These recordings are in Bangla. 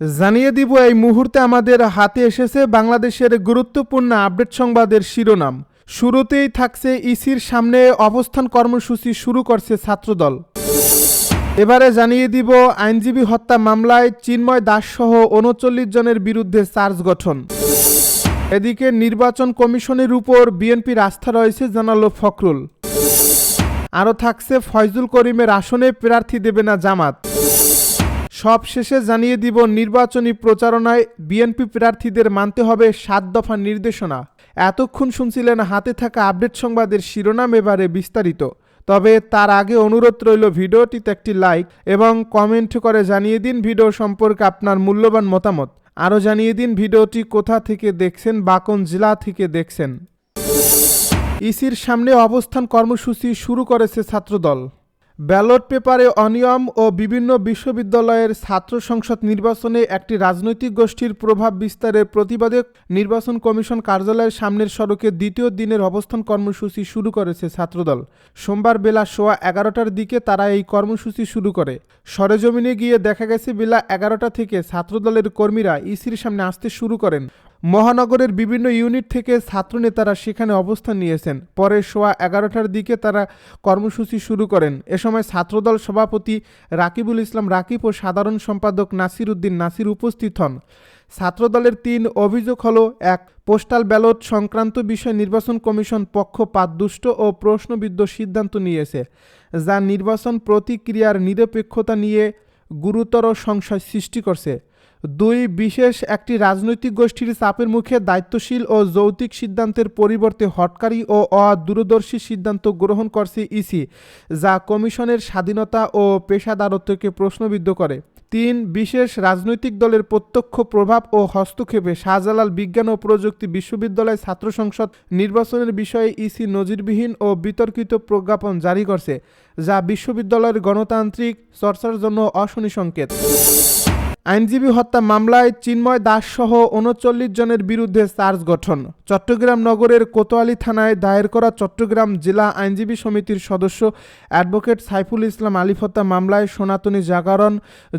জানিয়ে দিব এই মুহূর্তে আমাদের হাতে এসেছে বাংলাদেশের গুরুত্বপূর্ণ আপডেট সংবাদের শিরোনাম। শুরুতেই থাকছে ইসির সামনে অবস্থান কর্মসূচি শুরু করছে ছাত্রদল। এবারে জানিয়ে দিব আইনজীবী হত্যা মামলায় চিন্ময় দাস সহ ৩৯ জনের বিরুদ্ধে চার্জ গঠন। এদিকে নির্বাচন কমিশনের উপর বিএনপির আস্থা রয়েছে জানালো ফখরুল। আরও থাকছে ফয়জুল করিমের আসনে প্রার্থী দেবে না জামাত। সব শেষে জানিয়ে দিব নির্বাচনী প্রচারণায় বিএনপি প্রার্থীদের মানতে হবে ৭ দফা নির্দেশনা। এতক্ষণ শুনছিলেন হাতে থাকা আপডেট সংবাদের শিরোনাম, এবারে বিস্তারিত। তবে তার আগে অনুরোধ রইল ভিডিওটিতে একটি লাইক এবং কমেন্ট করে জানিয়ে দিন ভিডিও সম্পর্কে আপনার মূল্যবান মতামত। আরও জানিয়ে দিন ভিডিওটি কোথা থেকে দেখছেন বা কোন জেলা থেকে দেখছেন। ইসির সামনে অবস্থান কর্মসূচি শুরু করেছে ছাত্রদল। ব্যালট পেপারে অনিয়ম ও বিভিন্ন বিশ্ববিদ্যালয়ের ছাত্র সংসদ নির্বাচনে একটি রাজনৈতিক গোষ্ঠীর প্রভাব বিস্তারের প্রতিবাদে নির্বাচন কমিশন কার্যালয়ের সামনের সড়কে দ্বিতীয় দিনের অবস্থান কর্মসূচি শুরু করেছে ছাত্রদল। সোমবার বেলা 11:15টার দিকে তারা এই কর্মসূচি শুরু করে। সরেজমিনে গিয়ে দেখা গেছে বেলা 11টা থেকে ছাত্রদলের কর্মীরা ইসির সামনে আসতে শুরু করেন। মহানগরের বিভিন্ন ইউনিট থেকে ছাত্রনেতারা সেখানে অবস্থান নিয়েছেন। পরে 11:15টার দিকে তারা কর্মসূচি শুরু করেন। এ সময় ছাত্রদল সভাপতি রাকিবুল ইসলাম রাকিব ও সাধারণ সম্পাদক নাসির উদ্দিন নাসির উপস্থিত হন। ছাত্রদলের 3 অভিযোগ হল: 1. পোস্টাল ব্যালট সংক্রান্ত বিষয়ে নির্বাচন কমিশন পক্ষপাতদুষ্ট ও প্রশ্নবিদ্ধ সিদ্ধান্ত নিয়েছে, যা নির্বাচন প্রতিক্রিয়ার নিরপেক্ষতা নিয়ে গুরুতর সংশয় সৃষ্টি করছে। 2. বিশেষ একটি রাজনৈতিক গোষ্ঠীর চাপের মুখে দায়িত্বশীল ও যৌক্তিক সিদ্ধান্তের পরিবর্তে হঠকারী ও অদূরদর্শী সিদ্ধান্ত গ্রহণ করছে ইসি, যা কমিশনের স্বাধীনতা ও পেশাদারত্বকে প্রশ্নবিদ্ধ করে। 3. বিশেষ রাজনৈতিক দলের প্রত্যক্ষ প্রভাব ও হস্তক্ষেপে শাহজালাল বিজ্ঞান ও প্রযুক্তি বিশ্ববিদ্যালয় ছাত্র সংসদ নির্বাচনের বিষয়ে ইসি নজিরবিহীন ও বিতর্কিত প্রজ্ঞাপন জারি করছে, যা বিশ্ববিদ্যালয়ের গণতান্ত্রিক চর্চার জন্য অশনি সংকেত। আইনজীবী হত্যা মামলায় চিন্ময় দাস সহ ৩৯ জনের বিরুদ্ধে চার্জ গঠন। চট্টগ্রাম নগরের কোতোয়ালি থানায় দায়ের করা চট্টগ্রাম জেলা আইনজীবী সমিতির সদস্য অ্যাডভোকেট সাইফুল ইসলাম আলিফ হত্যা মামলায় সনাতনী জাগরণ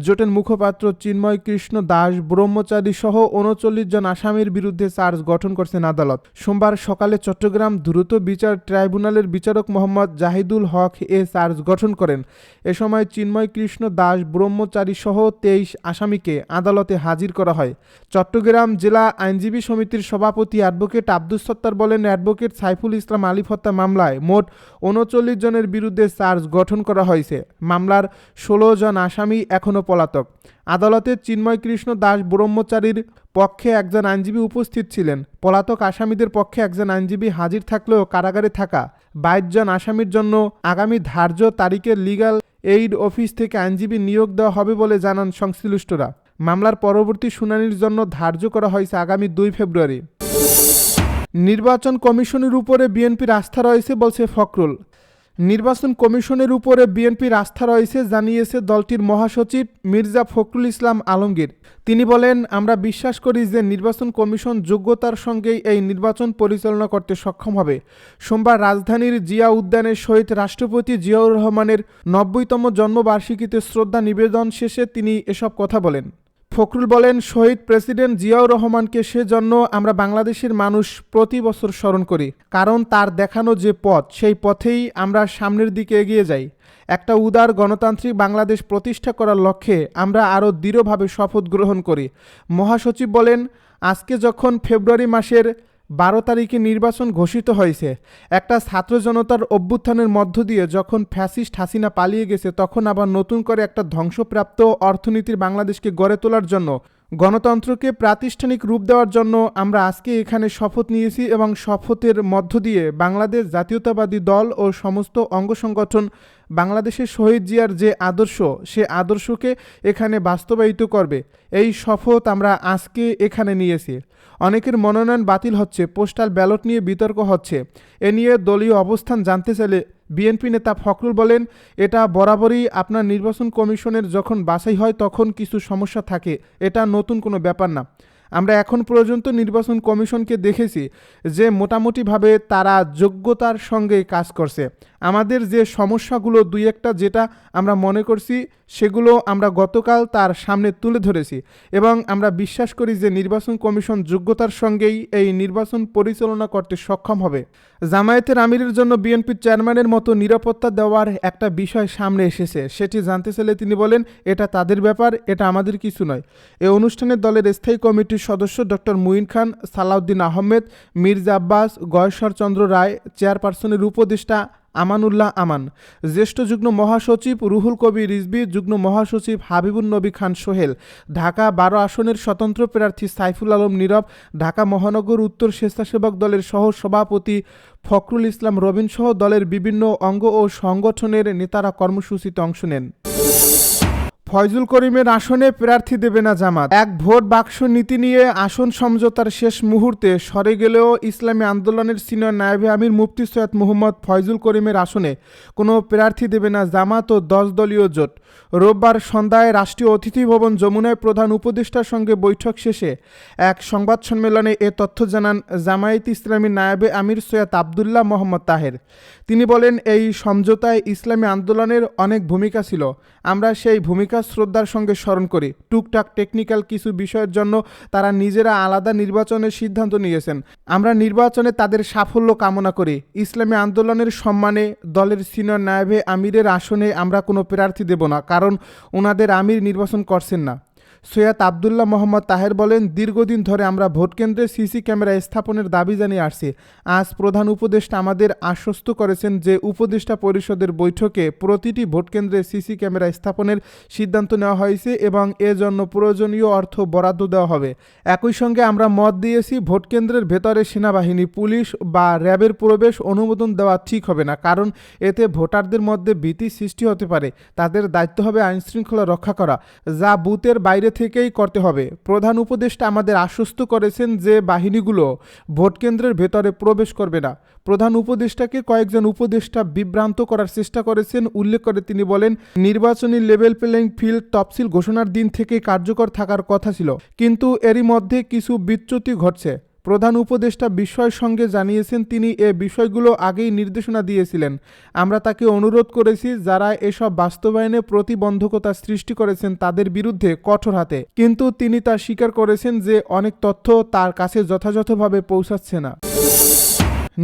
জোটের মুখপাত্র চিন্ময় কৃষ্ণ দাস ব্রহ্মচারী সহ ৩৯ জন আসামির বিরুদ্ধে চার্জ গঠন করছেন আদালত। সোমবার সকালে চট্টগ্রাম দ্রুত বিচার ট্রাইব্যুনালের বিচারক মোহাম্মদ জাহিদুল হক এ চার্জ গঠন করেন। এ সময় চিন্ময় কৃষ্ণ দাস ব্রহ্মচারী সহ 23 আসামি আদালতে হাজির করা হয়। চট্টগ্রাম জেলা আইনজীবী সমিতির সভাপতি অ্যাডভোকেট আব্দুস সত্তার বলেন, অ্যাডভোকেট সাইফুল ইসলাম আলিফ হত্যা মামলায় মোট ৩৯ জনের বিরুদ্ধে চার্জ গঠন করা হয়েছে। মামলার 16 জন আসামি এখনও পলাতক। আদালতে চিন্ময় কৃষ্ণ দাস ব্রহ্মচারীর পক্ষে একজন আইনজীবী উপস্থিত ছিলেন। পলাতক আসামিদের পক্ষে একজন আইনজীবী হাজির থাকলেও কারাগারে থাকা 22 জন আসামির জন্য আগামী ধার্য তারিখে লিগ্যাল এইড অফিস থেকে আইনজীবী নিয়োগ দেওয়া হবে বলে জানান সংশ্লিষ্টরা। মামলার পরবর্তী শুনানির জন্য ধার্য করা হয়েছে আগামী 2 ফেব্রুয়ারি। নির্বাচন কমিশনের উপরে বিএনপির আস্থা রয়েছে বলছে ফখরুল। নির্বাচন কমিশনের উপরে বিএনপির আস্থা রয়েছে জানিয়েছে দলটির মহাসচিব মির্জা ফখরুল ইসলাম আলমগীর। তিনি বলেন, আমরা বিশ্বাস করি যে নির্বাচন কমিশন যোগ্যতার সঙ্গেই এই নির্বাচন পরিচালনা করতে সক্ষম হবে। সোমবার রাজধানীর জিয়া উদ্যানে শহীদ রাষ্ট্রপতি জিয়াউর রহমানের 90তম জন্মবার্ষিকীতে শ্রদ্ধা নিবেদন শেষে তিনি এসব কথা বলেন। ফখরুল বলেন, শহীদ প্রেসিডেন্ট জিয়াউর রহমানকে সেজন্য আমরা বাংলাদেশের মানুষ প্রতি বছর স্মরণ করি, কারণ তার দেখানো যে পথ, সেই পথেই আমরা সামনের দিকে এগিয়ে যাই। একটা উদার গণতান্ত্রিক বাংলাদেশ প্রতিষ্ঠা করার লক্ষ্যে আমরা আরও দৃঢ়ভাবে শপথ গ্রহণ করি। মহাসচিব বলেন, আজকে যখন ফেব্রুয়ারি মাসের 12 তারিখে নির্বাচন ঘোষিত হয়েছে, একটা ছাত্র জনতার অভ্যুত্থানের মধ্য দিয়ে যখন ফ্যাসিস্ট হাসিনা পালিয়ে গেছে, তখন আবার নতুন করে একটা ধ্বংসপ্রাপ্ত অর্থনীতির বাংলাদেশকে গড়ে তোলার জন্য, গণতন্ত্রকে প্রাতিষ্ঠানিক রূপ দেওয়ার জন্য আমরা আজকে এখানে শপথ নিয়েছি এবং শপথের মধ্য দিয়ে বাংলাদেশ জাতীয়তাবাদী দল ও সমস্ত অঙ্গ সংগঠন বাংলাদেশের শহীদ জিয়ার যে আদর্শ, সে আদর্শকে এখানে বাস্তবায়িত করবে। এই শপথ আমরা আজকে এখানে নিয়েছি। অনেকের মনোনয়ন বাতিল হচ্ছে, পোস্টাল ব্যালট নিয়ে বিতর্ক হচ্ছে। এ নিয়ে দলীয় অবস্থান জানতে চাইলে বিএনপি নেতা ফখরুল বলেন, এটা বরাবরই আপনার নির্বাচন কমিশনের যখন বাছাই হয় তখন কিছু সমস্যা থাকে, এটা নতুন কোনো ব্যাপার না। আমরা এখন পর্যন্ত নির্বাচন কমিশনকে দেখেছি যে মোটামুটিভাবে তারা যোগ্যতার সঙ্গে কাজ করছে। আমাদের যে সমস্যাগুলো দুই একটা যেটা আমরা মনে করছি সেগুলো আমরা গতকাল তার সামনে তুলে ধরেছি এবং আমরা বিশ্বাস করি যে নির্বাচন কমিশন যোগ্যতার সঙ্গেই এই নির্বাচন পরিচালনা করতে সক্ষম হবে। জামায়াতের আমিরের জন্য বিএনপির চেয়ারম্যানের মতো নিরাপত্তা দেওয়ার একটা বিষয় সামনে এসেছে, সেটি জানতে চাইলে তিনি বলেন, এটা তাদের ব্যাপার, এটা আমাদের কিছু নয়। এ অনুষ্ঠানে দলের স্থায়ী কমিটির সদস্য ডক্টর মুঈন খান, সালাউদ্দিন আহমেদ, মির্জা আব্বাস, গয়েশ্বর চন্দ্র রায়, চেয়ারপারসনের উপদেষ্টা আমানুল্লাহ আমান, জ্যেষ্ঠ যুগ্ম মহাসচিব রুহুল কবির রিজভী, যুগ্ম মহাসচিব হাবিবুন নবী খান সোহেল, ঢাকা 12 আসনের স্বতন্ত্র প্রার্থী সাইফুল আলম নীরব, ঢাকা মহানগর উত্তর স্বেচ্ছাসেবক দলের সহ সভাপতি ফখরুল ইসলাম রবিন সহ দলের বিভিন্ন অঙ্গ ও সংগঠনের নেতারা কর্মসূচিতে অংশ নেন। ফয়জুল করিমের আসনে প্রার্থী দেবে না জামাত। এক ভোট বাক্স নীতি নিয়ে আসন সমঝোতার শেষ মুহূর্তে সরে গেলেও ইসলামী আন্দোলনের সিনিয়র নায়েবে আমির মুফতি সৈয়দ মোহাম্মদ ফয়জুল করিমের আসনে কোনো প্রার্থী দেবে না জামাত ও 10 দলীয় জোট। রোববার সন্ধ্যায় রাষ্ট্রীয় অতিথি ভবন যমুনায় প্রধান উপদেষ্টার সঙ্গে বৈঠক শেষে এক সংবাদ সম্মেলনে এ তথ্য জানান জামায়াতে ইসলামী নায়েবে আমির সৈয়দ আবদুল্লাহ মোহাম্মদ তাহের। তিনি বলেন, এই সমঝোতায় ইসলামী আন্দোলনের অনেক ভূমিকা ছিল, আমরা সেই ভূমিকা শ্রদ্ধার সঙ্গে স্মরণ করি। টুকটাক টেকনিক্যাল কিছু বিষয়ের জন্য তারা নিজেরা আলাদা নির্বাচনের সিদ্ধান্ত নিয়েছেন, আমরা নির্বাচনে তাদের সাফল্য কামনা করি। ইসলামী আন্দোলনের সম্মানে দলের সিনিয়র নায়েবে আমিরের আসনে আমরা কোনো প্রার্থী দেব না, কারণ ওনাদের আমির নির্বাচন করছেন না। সৈয়দ আবদুল্লাহ মোহাম্মদ তাহের বলেন, দীর্ঘদিন ধরে আমরা ভোটকেন্দ্রে সিসি ক্যামেরা স্থাপনের দাবি জানিয়ে আসছি। আজ প্রধান উপদেষ্টা আমাদের আশ্বস্ত করেছেন যে উপদেষ্টা পরিষদের বৈঠকে প্রতিটি ভোটকেন্দ্রে সিসি ক্যামেরা স্থাপনের সিদ্ধান্ত নেওয়া হয়েছে এবং এজন্য প্রয়োজনীয় অর্থ বরাদ্দ দেওয়া হবে। একই সঙ্গে আমরা মত দিয়েছি ভোটকেন্দ্রের ভেতরে সেনাবাহিনী, পুলিশ বা র্যাবের প্রবেশ অনুমোদন দেওয়া ঠিক হবে না, কারণ এতে ভোটারদের মধ্যে ভীতি সৃষ্টি হতে পারে। তাদের দায়িত্ব হবে আইনশৃঙ্খলা রক্ষা করা, যা বুথের বাইরে থেকেই করতে হবে। প্রধান উপদেষ্টা আমাদের আশ্বস্ত করেছেন যে বাহিনীগুলো ভোটকেন্দ্রের ভেতরে প্রবেশ করবে না। প্রধান উপদেষ্টাকে কয়েকজন উপদেষ্টা বিভ্রান্ত করার চেষ্টা করেছেন উল্লেখ করে তিনি বলেন, নির্বাচনী লেভেল প্লেইং ফিল্ড তফসিল ঘোষণার দিন থেকে কার্যকর থাকার কথা ছিল, কিন্তু এরই মধ্যে কিছু বিচ্যুতি ঘটছে। প্রধান উপদেষ্টা বিস্ময়ের সঙ্গে জানিয়েছেন তিনি এ বিষয়গুলো আগেই নির্দেশনা দিয়েছিলেন। আমরা তাকে অনুরোধ করেছি যারা এসব বাস্তবায়নে প্রতিবন্ধকতা সৃষ্টি করেছেন তাদের বিরুদ্ধে কঠোর হাতে, কিন্তু তিনি তা স্বীকার করেছেন যে অনেক তথ্য তার কাছে যথাযথভাবে পৌঁছাচ্ছে না।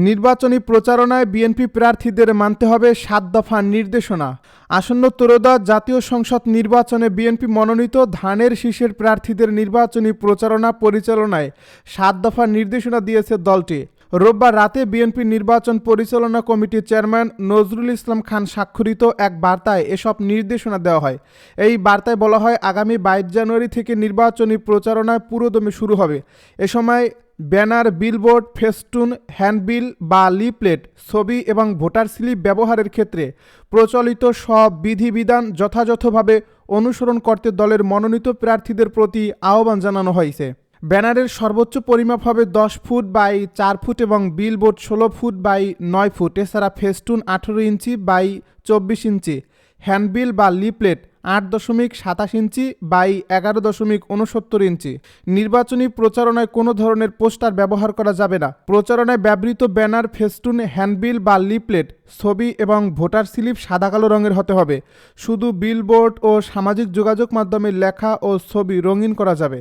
নির্বাচনী প্রচারণায় বিএনপি প্রার্থীদের মানতে হবে 7 দফা নির্দেশনা। আসন্ন ত্রয়োদশ জাতীয় সংসদ নির্বাচনে বিএনপি মনোনীত ধানের শীষের প্রার্থীদের নির্বাচনী প্রচারণা পরিচালনায় 7 দফা নির্দেশনা দিয়েছে দলটি। রোববার রাতে বিএনপি নির্বাচন পরিচালনা কমিটির চেয়ারম্যান নজরুল ইসলাম খান স্বাক্ষরিত এক বার্তায় এসব নির্দেশনা দেওয়া হয়। এই বার্তায় বলা হয়, আগামী 22 জানুয়ারি থেকে নির্বাচনী প্রচারণায় পুরোদমে শুরু হবে। এ সময় ব্যানার, বিলবোর্ড, ফেস্টুন, হ্যান্ডবিল বা লিফলেট, ছবি এবং ভোটার স্লিপ ব্যবহারের ক্ষেত্রে প্রচলিত সব বিধিবিধান যথাযথভাবে অনুসরণ করতে দলের মনোনীত প্রার্থীদের প্রতি আহ্বান জানানো হয়েছে। ব্যানারের সর্বোচ্চ পরিমাপ হবে 10 ফুট বাই 4 ফুট এবং বিলবোর্ড 16 ফুট বাই 9 ফুট। এছাড়া festoon 18 inch by 24 inch, handbill বা লিফলেট 8.27 ইঞ্চি বাই 11.69 ইঞ্চি। নির্বাচনী প্রচারণায় কোনো ধরনের পোস্টার ব্যবহার করা যাবে না। প্রচারণায় ব্যবহৃত ব্যানার, ফেস্টুন, হ্যান্ডবিল বা লিফলেট, ছবি এবং ভোটার স্লিপ সাদা কালো রঙের হতে হবে। শুধু বিলবোর্ড ও সামাজিক যোগাযোগ মাধ্যমে লেখা ও ছবি রঙিন করা যাবে।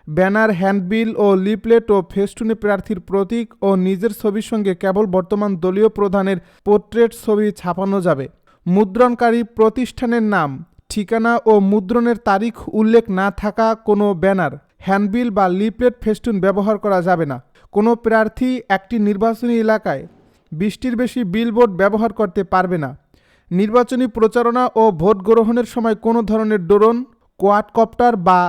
ব্যানার, হ্যান্ডবিল ও লিফলেট ও ফেস্টুনে প্রার্থীর প্রতীক ও নিজের ছবির সঙ্গে কেবল বর্তমান দলীয় প্রধানের পোর্ট্রেট ছবি ছাপানো যাবে। মুদ্রণকারী প্রতিষ্ঠানের নাম, ঠিকানা ও মুদ্রণের তারিখ উল্লেখ না থাকা কোনো ব্যানার, হ্যান্ডবিল বা লিফলেট, ফেস্টুন ব্যবহার করা যাবে না। কোনো প্রার্থী একটি নির্বাচনী এলাকায় 20টির বেশি বিলবোর্ড ব্যবহার করতে পারবে না। নির্বাচনী প্রচারণা ও ভোট গ্রহণের সময় কোনো ধরনের ড্রোন, কোয়াডকপ্টার বা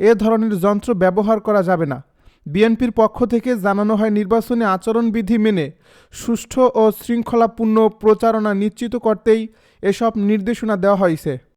এ ধরনের যন্ত্র ব্যবহার করা যাবে না। বিএনপির পক্ষ থেকে জানানো হয়, নির্বাচনী আচরণবিধি মেনে সুষ্ঠু ও শৃঙ্খলাপূর্ণ প্রচারণা নিশ্চিত করতেই এসব নির্দেশনা দেওয়া হয়েছে।